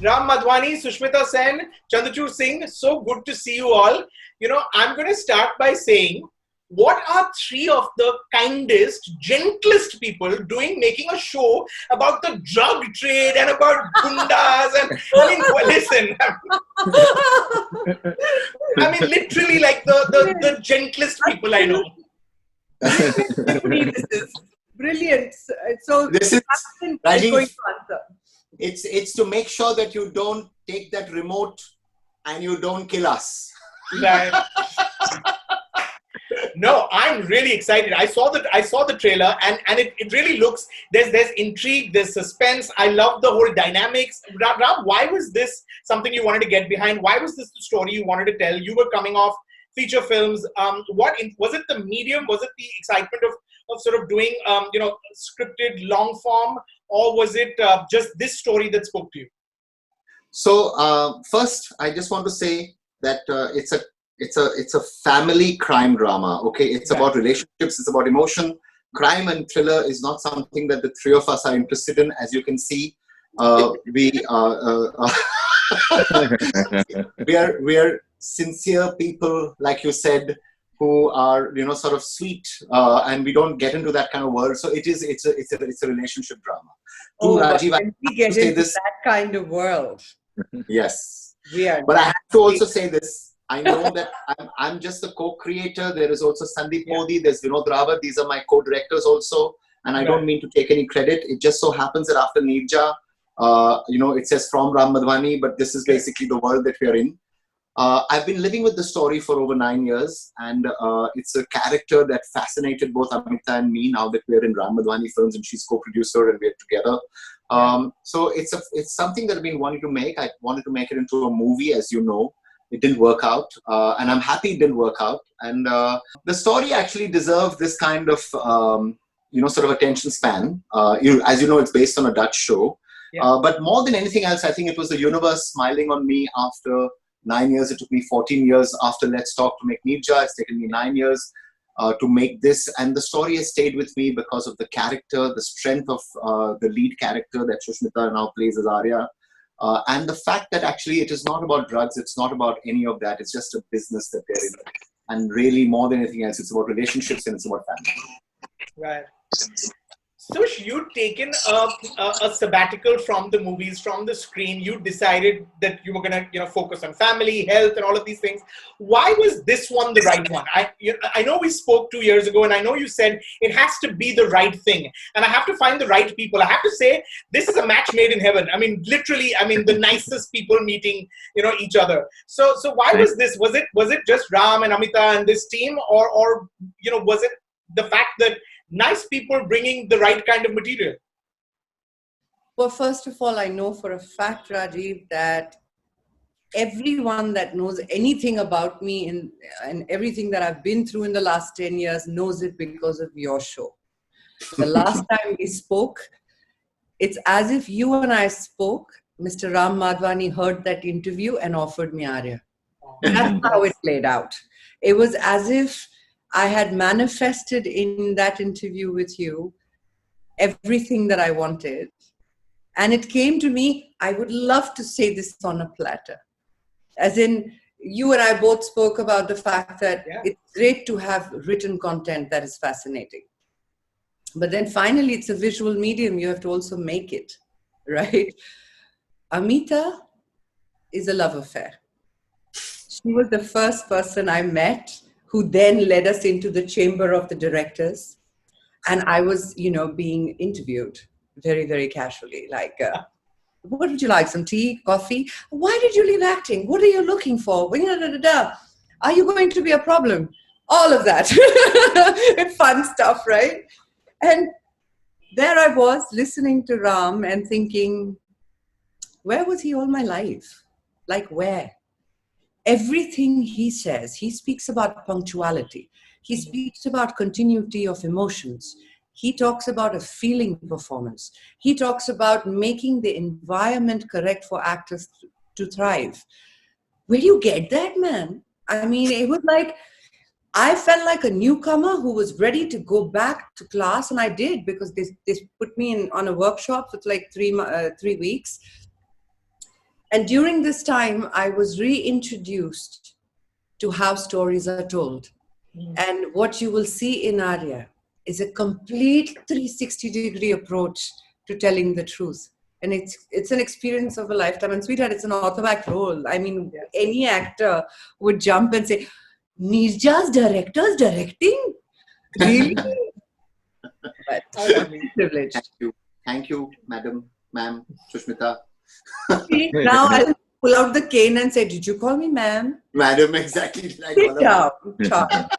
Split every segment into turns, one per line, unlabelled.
Ram Madhvani, Sushmita Sen, Chandrachur Singh, so good to see you all. I'm going to start by saying, what are three of the kindest, gentlest people making a show about the drug trade and about gundas? And listen, literally like the gentlest people I know.
This is brilliant. So
this is Rajeev. It's to make sure that you don't take that remote and you don't kill us.
Right. No, I'm really excited. I saw the trailer and it really looks, there's intrigue, there's suspense. I love the whole dynamics. Ram, why was this something you wanted to get behind? Why was this the story you wanted to tell? You were coming off feature films. Was it the medium? Was it the excitement of sort of doing scripted long form, or was it just this story that spoke to you?
So first, I just want to say that it's a family crime drama. Okay, it's about relationships. It's about emotion. Crime and thriller is not something that the three of us are interested in. As you can see, we are sincere people, like you said, who are sort of sweet, and we don't get into that kind of world. So it's a relationship drama.
Rajeev, we get into that kind of world.
Yes,
but
I have to also say this. I know that I'm just the co-creator. There is also Sandeep Modi. There's Vinod Rawat. These are my co-directors also. And I don't mean to take any credit. It just so happens that after Nirja, it says from Ram Madhvani, but this is basically the world that we are in. I've been living with the story for over 9 years, and it's a character that fascinated both Amita and me now that we're in Ram Madhvani Films and she's co-producer and we're together. So it's something that I've been wanting to make. I wanted to make it into a movie, as you know. It didn't work out, and I'm happy it didn't work out. And the story actually deserved this kind of, sort of attention span. As you know, it's based on a Dutch show. Yeah. But more than anything else, I think it was the universe smiling on me after 9 years. It took me 14 years after Let's Talk to make Nirja. It's taken me 9 years to make this. And the story has stayed with me because of the character, the strength of the lead character that Sushmita now plays as Arya. And the fact that actually it is not about drugs, it's not about any of that. It's just a business that they're in. And really, more than anything else, it's about relationships and it's about family.
Right. Sush, you'd taken a sabbatical from the movies, from the screen. You decided that you were going to, focus on family, health, and all of these things. Why was this one the right one? I know we spoke 2 years ago, and I know you said it has to be the right thing, and I have to find the right people. I have to say, this is a match made in heaven. Literally, the nicest people meeting, each other. So why was this? Was it just Ram and Amita and this team, or was it the fact that nice people bringing the right kind of material?
Well, first of all, I know for a fact, Rajeev, that everyone that knows anything about me and everything that I've been through in the last 10 years knows it because of your show. The last time we spoke, it's as if you and I spoke, Mr. Ram Madhvani heard that interview and offered me Arya. That's how it played out. It was as if I had manifested in that interview with you everything that I wanted. And it came to me, I would love to say this on a platter. As in, you and I both spoke about the fact that it's great to have written content that is fascinating. But then finally, it's a visual medium. You have to also make it, right? Amita is a love affair. She was the first person I met who then led us into the chamber of the directors. And I was, being interviewed very, very casually. Like, what would you like? Some tea, coffee? Why did you leave acting? What are you looking for? Are you going to be a problem? All of that. Fun stuff, right? And there I was listening to Ram and thinking, where was he all my life? Like where? Everything he says, he speaks about punctuality. He speaks about continuity of emotions. He talks about a feeling performance. He talks about making the environment correct for actors to thrive. Where do you get that, man? It was like, I felt like a newcomer who was ready to go back to class, and I did, because they put me on a workshop for like 3 weeks. And during this time, I was reintroduced to how stories are told. And what you will see in Arya is a complete 360-degree approach to telling the truth. And it's an experience of a lifetime. And sweetheart, it's an orthoback role. I mean, any actor would jump and say, Nirja's director's directing? Really? But privileged.
Thank you, ma'am, Sushmita.
Now I'll pull out the cane and say, did you call me ma'am?
Madam, exactly.
Sit down, child.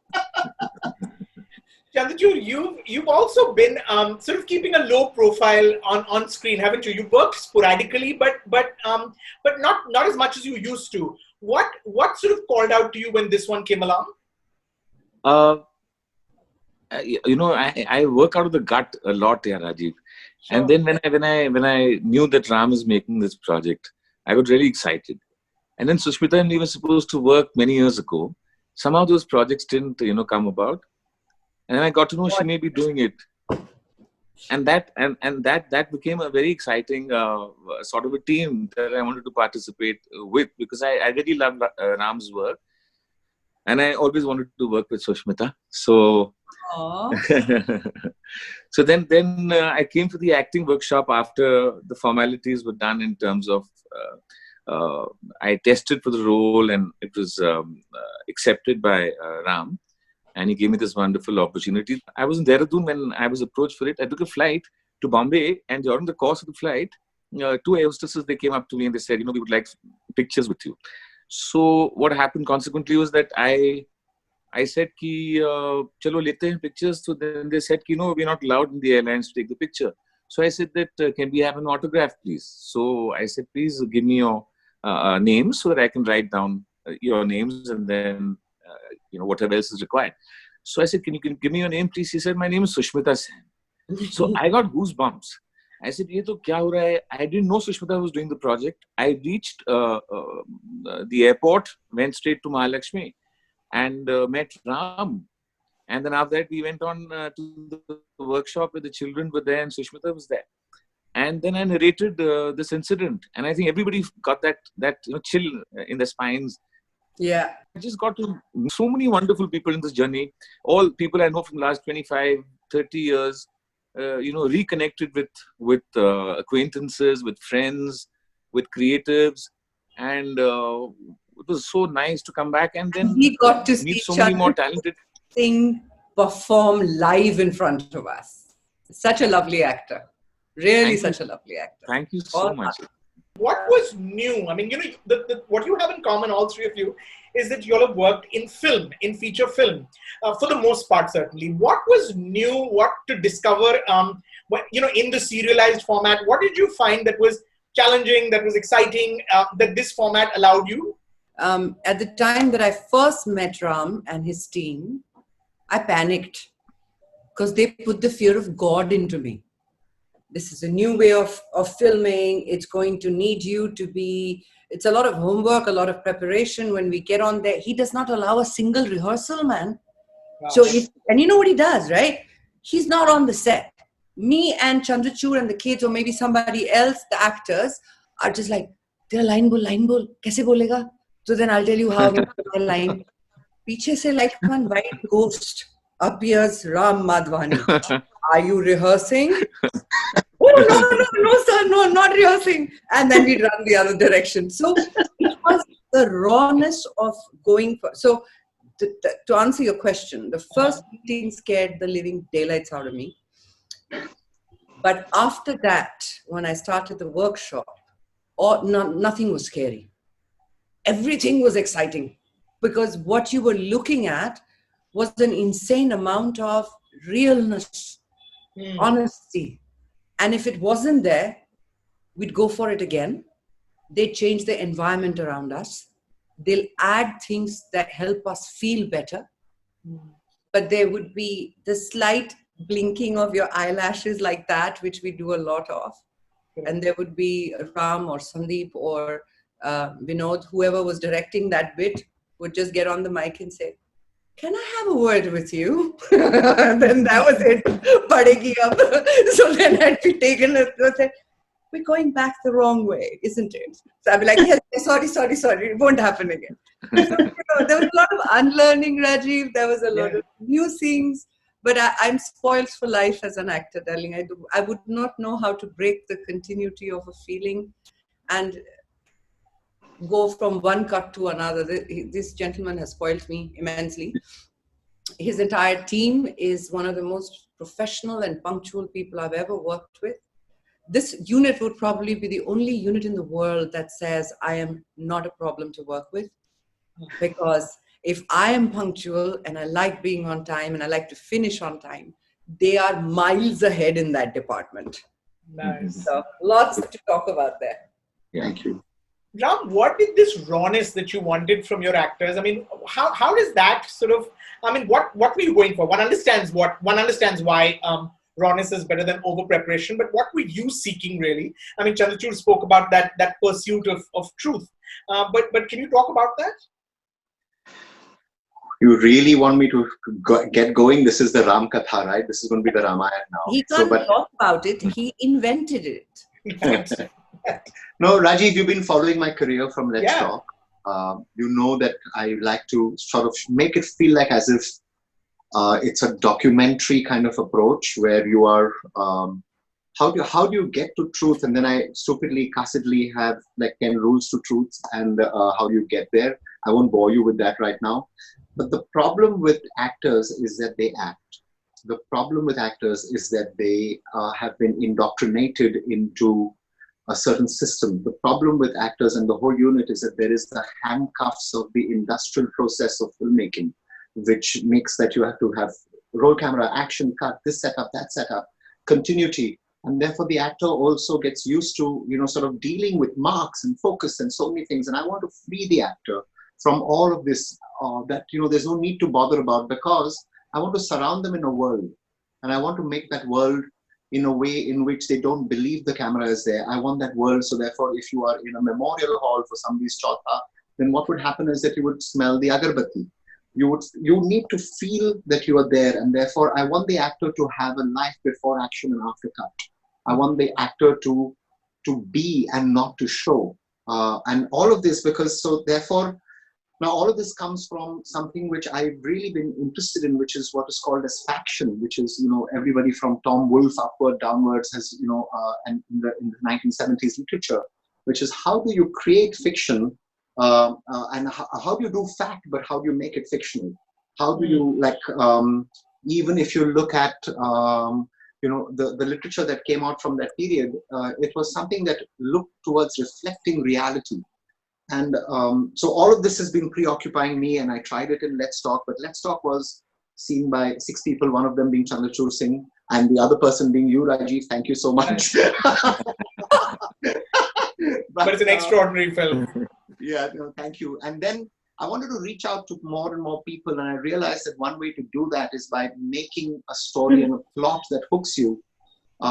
Chandrachur, you've also been sort of keeping a low profile on screen, haven't you? You worked sporadically, but not as much as you used to. What sort of called out to you when this one came along?
I work out of the gut a lot, Rajeev.
Sure.
And then when I knew that Ram is making this project, I got really excited. And then Sushmita and me were supposed to work many years ago. Somehow those projects didn't, come about. And then I got to know she may be doing it. And that became a very exciting sort of a team that I wanted to participate with, because I really love Ram's work. And I always wanted to work with Sushmita. So, so then I came for the acting workshop after the formalities were done in terms of I tested for the role and it was accepted by Ram. And he gave me this wonderful opportunity. I was in Dehradun when I was approached for it. I took a flight to Bombay, and during the course of the flight, two air hostesses, they came up to me and they said, we would like pictures with you. So what happened consequently was that I said ki chalo lete hain pictures. So then they said ki no, we're not allowed in the airlines to take the picture. So I said that can we have an autograph, please? So I said, please give me your names so that I can write down your names and then whatever else is required. So I said, can you give me your name, please? He said, my name is Sushmita Sen. So I got goosebumps. I said, ye to kya ho raha hai? I didn't know Sushmita was doing the project. I reached the airport, went straight to Mahalakshmi and met Ram. And then after that, we went on to the workshop where the children were there and Sushmita was there. And then I narrated this incident. And I think everybody got that chill in their spines.
Yeah.
I just got to meet so many wonderful people in this journey. All people I know from the last 25, 30 years. Reconnected with acquaintances, with friends, with creatives, and it was so nice to come back and then
we got to
meet
see
so many more talented.
Sing perform live in front of us. Such a lovely actor, really, such a lovely actor.
Thank you so much.
What was new? I mean, what you have in common, all three of you, is that you all have worked in film, in feature film, for the most part, certainly. What was new? What to discover, in the serialized format? What did you find that was challenging, that was exciting, that this format allowed you?
At the time that I first met Ram and his team, I panicked because they put the fear of God into me. This is a new way of filming. It's going to need you to be, it's a lot of homework, a lot of preparation. When we get on there, he does not allow a single rehearsal, man. Wow. So, and you know what he does, right? He's not on the set. Me and Chandrachur and the kids, or maybe somebody else, the actors, are just like, tera line bol, kaise bolega? So then I'll tell you how my line. Piche se like one white ghost appears Ram Madhvani. Are you rehearsing? Oh, no, sir, no, not rehearsing. And then we run the other direction. So it was the rawness of going for. So to answer your question, the first meeting scared the living daylights out of me. But after that, when I started the workshop, nothing was scary. Everything was exciting because what you were looking at was an insane amount of realness, honesty. And if it wasn't there, we'd go for it again. They change the environment around us. They'll add things that help us feel better. But there would be the slight blinking of your eyelashes like that, which we do a lot of. And there would be Ram or Sandeep or Vinod, whoever was directing that bit, would just get on the mic and say, can I have a word with you? Then that was it. Padegi up. So then I'd be taken and say, we're going back the wrong way, isn't it? So I'll be like, yes, sorry, it won't happen again. So, there was a lot of unlearning, Rajeev. There was a lot of new things. But I'm spoiled for life as an actor, darling. I would not know how to break the continuity of a feeling and go from one cut to another. This gentleman has spoiled me immensely. His entire team is one of the most professional and punctual people I've ever worked with. This unit would probably be the only unit in the world that says I am not a problem to work with, because if I am punctual and I like being on time and I like to finish on time, they are miles ahead in that department.
Nice.
So lots to talk about there.
Thank you.
Ram, what did this rawness that you wanted from your actors? I mean, how does that sort of, I mean, what were you going for? One understands why rawness is better than over preparation, but what were you seeking really? I mean, Chandrachur spoke about that pursuit of truth. But can you talk about that?
You really want me to get going? This is the Ram Katha, right? This is going to be the Ramayana now.
He can't talk about it. He invented it.
No, Rajeev, you've been following my career from Let's Talk. You know that I like to sort of make it feel like as if it's a documentary kind of approach where you are, how do you get to truth? And then I stupidly, cussedly have like 10 rules to truth and how do you get there? I won't bore you with that right now. But the problem with actors is that they act. The problem with actors is that they have been indoctrinated into a certain system. The problem with actors and the whole unit is that there is the handcuffs of the industrial process of filmmaking, which makes that you have to have roll camera, action, cut, this setup, that setup, continuity. And therefore the actor also gets used to, sort of dealing with marks and focus and so many things. And I want to free the actor from all of this that, there's no need to bother about, because I want to surround them in a world. And I want to make that world in a way in which they don't believe the camera is there. I want that world. So therefore, if you are in a memorial hall for somebody's chauta, then what would happen is that you would smell the agarbatti. You need to feel that you are there. And therefore, I want the actor to have a life before action and after cut. I want the actor to be and not to show. And all of this, because so therefore, now all of this comes from something which I've really been interested in, which is what is called as faction, which is, everybody from Tom Wolfe upward downwards has, and in the 1970s literature, which is how do you create fiction and how do you do fact, but how do you make it fictional? How do you, even if you look at, the literature that came out from that period, it was something that looked towards reflecting reality. And so all of this has been preoccupying me, and I tried it in Let's Talk, but Let's Talk was seen by 6 people, one of them being Chandrachur Singh, and the other person being you, Rajeev. Thank you so much.
but it's an extraordinary film.
Yeah, thank you. And then I wanted to reach out to more and more people, and I realized that one way to do that is by making a story and a plot that hooks you.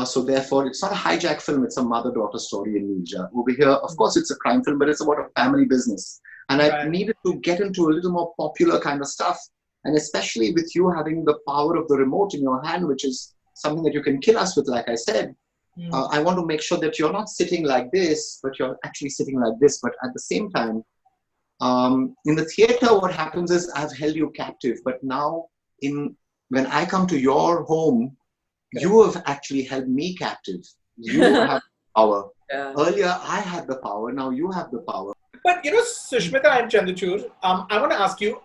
So therefore, it's not a hijack film, it's a mother-daughter story in Ninja. Over here, of course, it's a crime film, but it's about a family business. And I needed to get into a little more popular kind of stuff. And especially with you having the power of the remote in your hand, which is something that you can kill us with, like I said. I want to make sure that you're not sitting like this, but you're actually sitting like this. But at the same time, in the theater, what happens is I've held you captive. But now, when I come to your home, you have actually held me captive. You have power. Yeah. Earlier, I had the power. Now you have the power.
But, Sushmita and Chandrachur, I want to ask you,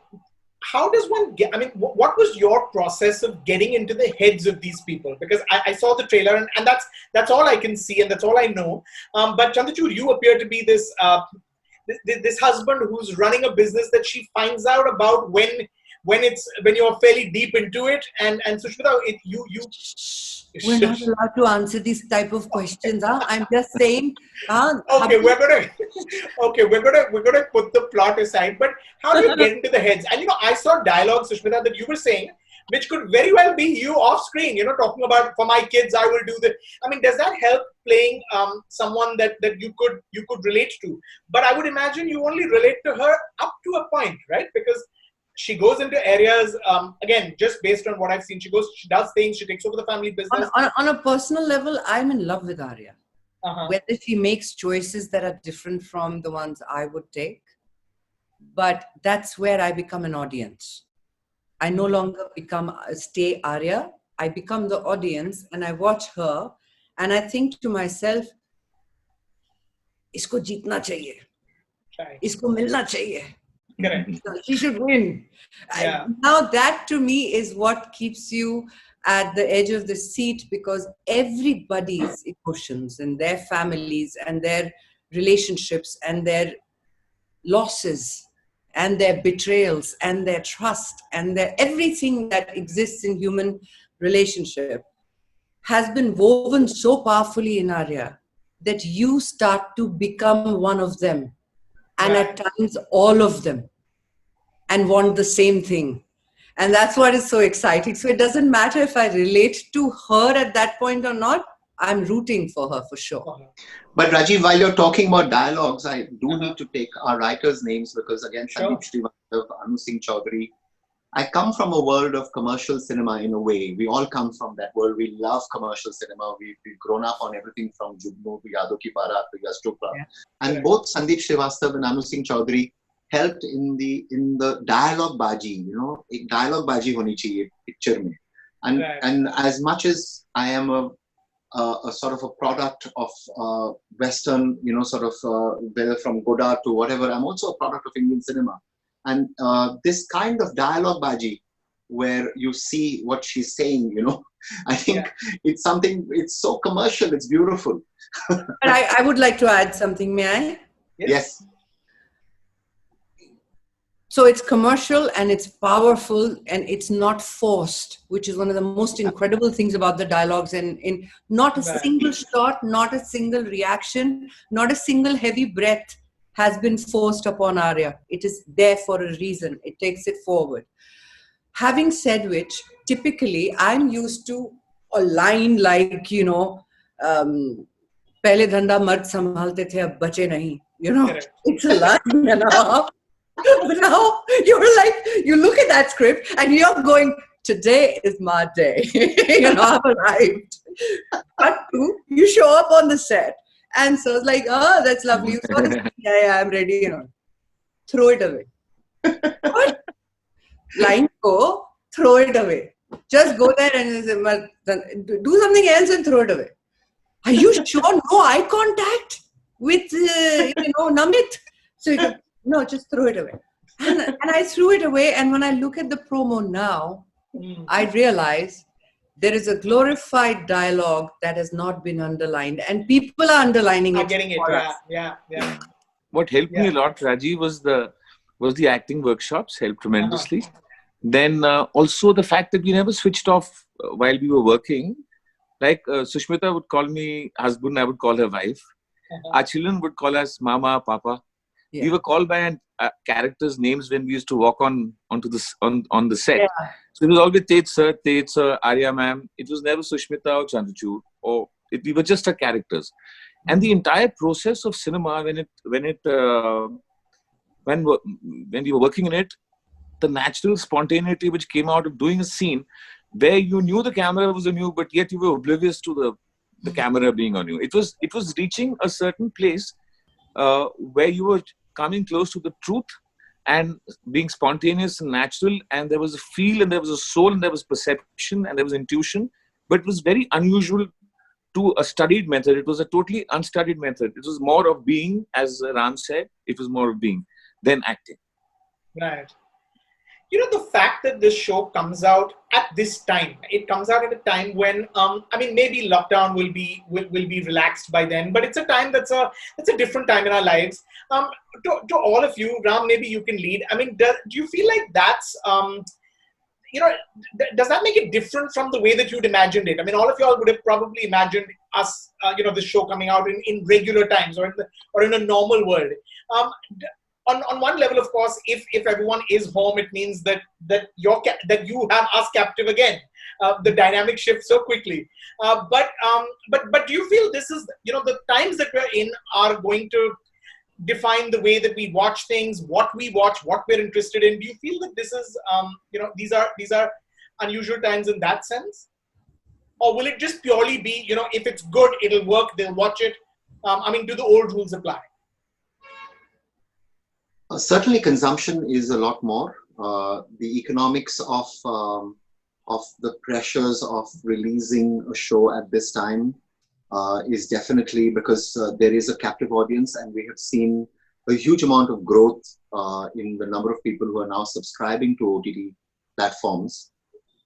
how does one get, what was your process of getting into the heads of these people? Because I saw the trailer and that's all I can see and that's all I know. But Chandrachur, you appear to be this husband who's running a business that she finds out about when you're fairly deep into it, and Sushmita,
we're not allowed to answer these type of questions. Huh? I'm just saying.
Okay, we're gonna put the plot aside. But how do you get into the heads? And I saw dialogue, Sushmita, that you were saying, which could very well be you off screen. Talking about, for my kids, I will do this. Does that help playing someone that you could relate to? But I would imagine you only relate to her up to a point, right? Because she goes into areas, again, just based on what I've seen, she does things, she takes over the family business.
On a personal level, I'm in love with Arya. whether she makes choices that are different from the ones I would take. But that's where I become an audience. I no longer stay Arya. I become the audience and I watch her and I think to myself, isko jeetna chahiye. Isko milna chahiye.
Correct.
She should win.
Yeah.
Now that to me is what keeps you at the edge of the seat, because everybody's emotions and their families and their relationships and their losses and their betrayals and their trust and their everything that exists in human relationship has been woven so powerfully in Arya that you start to become one of them, and at times all of them, and want the same thing. And that's what is so exciting. So it doesn't matter if I relate to her at that point or not, I'm rooting for her for sure.
But Rajeev, while you're talking about dialogues, I do need to take our writers' names because again, Sandeep Srivastav, Anu Singh Chaudhary. I come from a world of commercial cinema in a way. We all come from that world. We love commercial cinema. We've grown up on everything from Jugnu to Yado Ki Barat to Yash Chopra. And both Sandeep Srivastav and Anu Singh Chaudhary helped in the dialogue baji, एक dialogue baji honi chahiye picture mein. And as much as I am a sort of a product of Western, whether from Godard to whatever, I'm also a product of Indian cinema. And this kind of dialogue baji, where you see what she's saying, I think it's something, it's so commercial, it's beautiful.
But I would like to add something, may I?
Yes.
So it's commercial and it's powerful and it's not forced, which is one of the most incredible things about the dialogues. And in not a single shot, not a single reaction, not a single heavy breath has been forced upon Arya. It is there for a reason. It takes it forward. Having said which, typically I'm used to a line like, pehle dhanda mard sambhalte the, ab bache nahi. It's a line and a half. But now you're like, you look at that script and you're going, today is my day. I've arrived. But you show up on the set. And so it's like, oh, that's lovely. You saw this. Yeah, I'm ready. Throw it away. What? Line go, throw it away. Just go there and do something else and throw it away. Are you sure? No eye contact with, Namit? So you go, no, just throw it away. And I threw it away. And when I look at the promo now, I realize there is a glorified dialogue that has not been underlined. And people are underlining it.
I'm getting it. Yeah.
What helped me a lot, Rajeev, was the acting workshops, helped tremendously. Then also the fact that we never switched off while we were working. Like Sushmita would call me husband, I would call her wife. Our children would call us Mama, Papa. Yeah. We were called by characters' names when we used to walk on the set. Yeah. So it was always Tej sir, Arya ma'am. It was never Sushmita or Chandrachur, we were just our characters. And the entire process of cinema, when we were working in it, the natural spontaneity which came out of doing a scene where you knew the camera was on you, but yet you were oblivious to the camera being on you. It was reaching a certain place where you were coming close to the truth and being spontaneous and natural, and there was a feel and there was a soul and there was perception and there was intuition, but it was very unusual to a studied method. It was a totally unstudied method. It was more of being, as Ram said, it was more of being than acting.
Right. The fact that this show comes out at this time, it comes out at a time when, maybe lockdown will be relaxed by then, but it's a time that's a different time in our lives. To all of you, Ram, maybe you can lead. Do you feel like that's, does that make it different from the way that you'd imagined it? All of y'all would have probably imagined us, this show coming out in regular times or in a normal world. On one level, of course, if everyone is home, it means that you have us captive again. The dynamic shifts so quickly. But do you feel this is the times that we're in are going to define the way that we watch things, what we watch, what we're interested in? Do you feel that this is these are unusual times in that sense, or will it just purely be if it's good, it'll work, they'll watch it, I mean, do the old rules apply?
Certainly, consumption is a lot more. The economics of the pressures of releasing a show at this time is definitely because there is a captive audience, and we have seen a huge amount of growth in the number of people who are now subscribing to OTT platforms.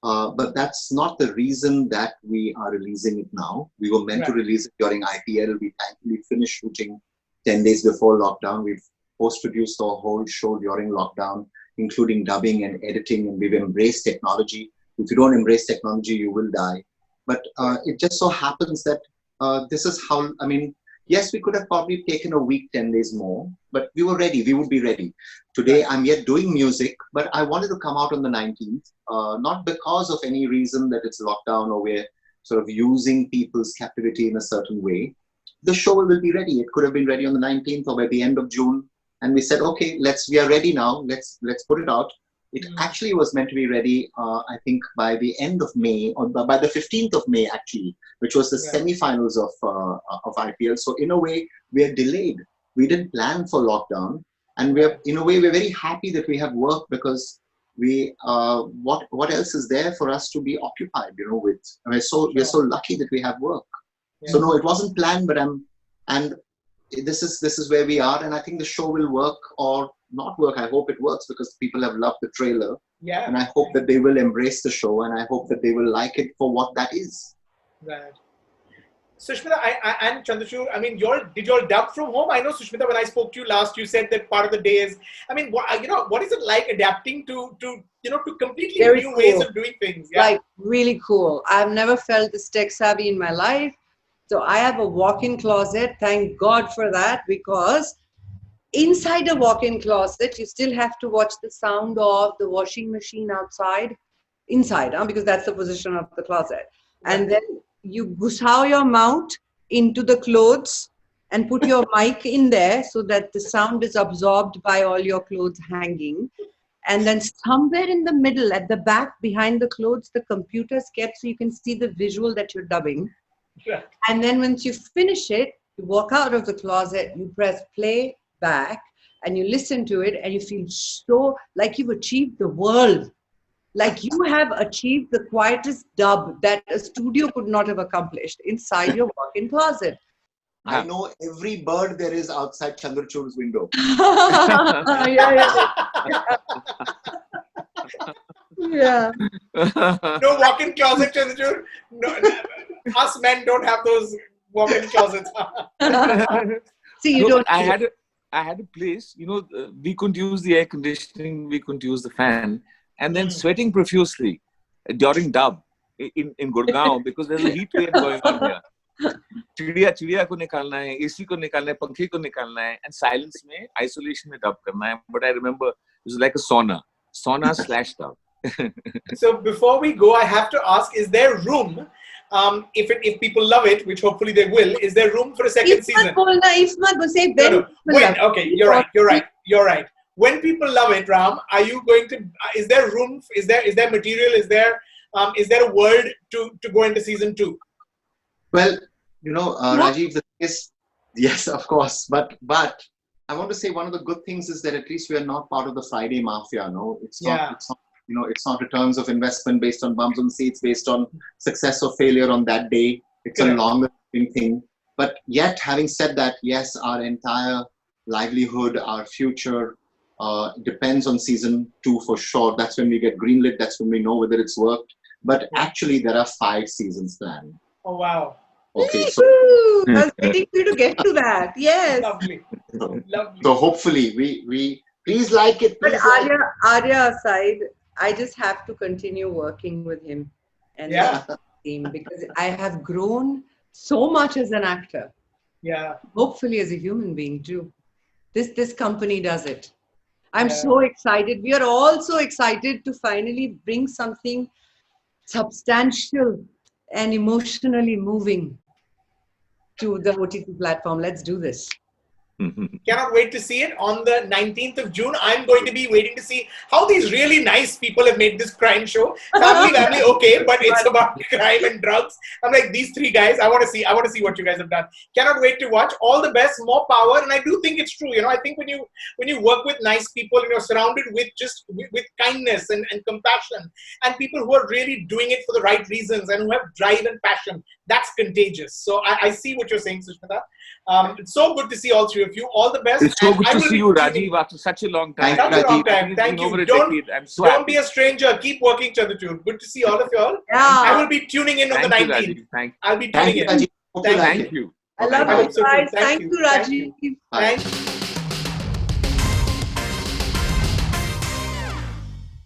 But that's not the reason that we are releasing it now. We were meant to release it during IPL. We thankfully finished shooting 10 days before lockdown. We've post-produced the whole show during lockdown, including dubbing and editing, and we've embraced technology. If you don't embrace technology, you will die. But it just so happens that this is how, I mean, yes, we could have probably taken a week, 10 days more, but we were ready. We would be ready. Today, I'm yet doing music, but I wanted to come out on the 19th, not because of any reason that it's lockdown or we're sort of using people's captivity in a certain way. The show will be ready. It could have been ready on the 19th or by the end of June. And we said, okay, we are ready now. Let's put it out. It actually was meant to be ready, I think, by the end of May, or by the 15th of May, actually, which was the semi-finals of IPL. So in a way, we are delayed. We didn't plan for lockdown, and in a way, we're very happy that we have work, because we what else is there for us to be occupied, with? And we're so lucky that we have work. So no, it wasn't planned, but and this is where we are, and I think the show will work or not work. I hope it works, because people have loved the trailer, and I hope that they will embrace the show, and I hope that they will like it for what that is.
Right. Sushmita and Chandrachur, I mean, did you all dub from home? I know, Sushmita, when I spoke to you last, you said that part of the day is, I mean, what is it like adapting to completely
Very
new
cool.
ways of doing things? Yeah.
Like, really cool. I've never felt this tech savvy in my life. So I have a walk-in closet. Thank God for that, because inside a walk-in closet, you still have to watch the sound of the washing machine outside, inside, because that's the position of the closet. And then you gusao your mouth into the clothes and put your mic in there so that the sound is absorbed by all your clothes hanging. And then somewhere in the middle, at the back, behind the clothes, the computer is kept so you can see the visual that you're dubbing.
Right.
And then once you finish it, you walk out of the closet, you press play back, and you listen to it, and you feel so like you've achieved the world. Like you have achieved the quietest dub that a studio could not have accomplished inside your walk-in closet.
I know every bird there is outside Chandrachur's window.
Yeah.
No walk-in closet, Chandrachur. No, us men don't have those walk-in closets.
See, you don't.
I had a place, we couldn't use the air conditioning, we couldn't use the fan, and then sweating profusely during dub in Gurgaon, because there's a heat wave going on here. चिड़िया को निकालना है, AC को निकालना है, पंखे को निकालना है, and silence में, isolation में dub करना है. But I remember it was like a sauna/dub.
So before we go, I have to ask: is there room, if people love it, which hopefully they will, is there room for a second season?
Say
No. When? Okay, you're right. When people love it, Ram, are you going to? Is there room? Is there material? Is there a world to go into season 2?
Well, Rajeev, the thing is, yes, of course, but I want to say one of the good things is that at least we are not part of the Friday mafia. No, it's not. It's not returns of investment based on bums on seats, based on success or failure on that day. It's a longer thing. But yet, having said that, yes, our entire livelihood, our future depends on season 2 for sure. That's when we get greenlit. That's when we know whether it's worked. But actually, there are 5 seasons planned.
Oh, wow.
Okay, so
I was waiting for you to get to that. Yes.
Lovely.
So hopefully we please like it.
But
Please
Arya aside, I just have to continue working with him and the team, because I have grown so much as an actor.
Yeah.
Hopefully as a human being too. This company does it. I'm so excited. We are all so excited to finally bring something substantial and emotionally moving to the OTT platform. Let's do this.
Cannot wait to see it on the 19th of June. I'm going to be waiting to see how these really nice people have made this crime show. Family, okay, but it's about crime and drugs. I'm like, these three guys, I want to see what you guys have done. Cannot wait to watch. All the best, more power. And I do think it's true. I think when you work with nice people and you're surrounded with with kindness and compassion and people who are really doing it for the right reasons and who have drive and passion, that's contagious. So I see what you're saying, Sushmita. It's so good to see all three of you. All the best.
It's so good to see you, Rajeev, after such a long time.
Thank you,
Thank
Been
you.
over a decade. I'm so
Don't
happy.
be a stranger. Keep working, Chandrachur. Good to see all of you all.
Yeah.
I will be tuning in on the
Thank you,
19th.
Rajeev.
I'll be
Thank
tuning
you,
in.
Rajeev.
Thank
Thank you.
I love
I
you
hope so too.
guys.
Thank
Thank
you.
you,
Thank
Rajeev.
Thank you.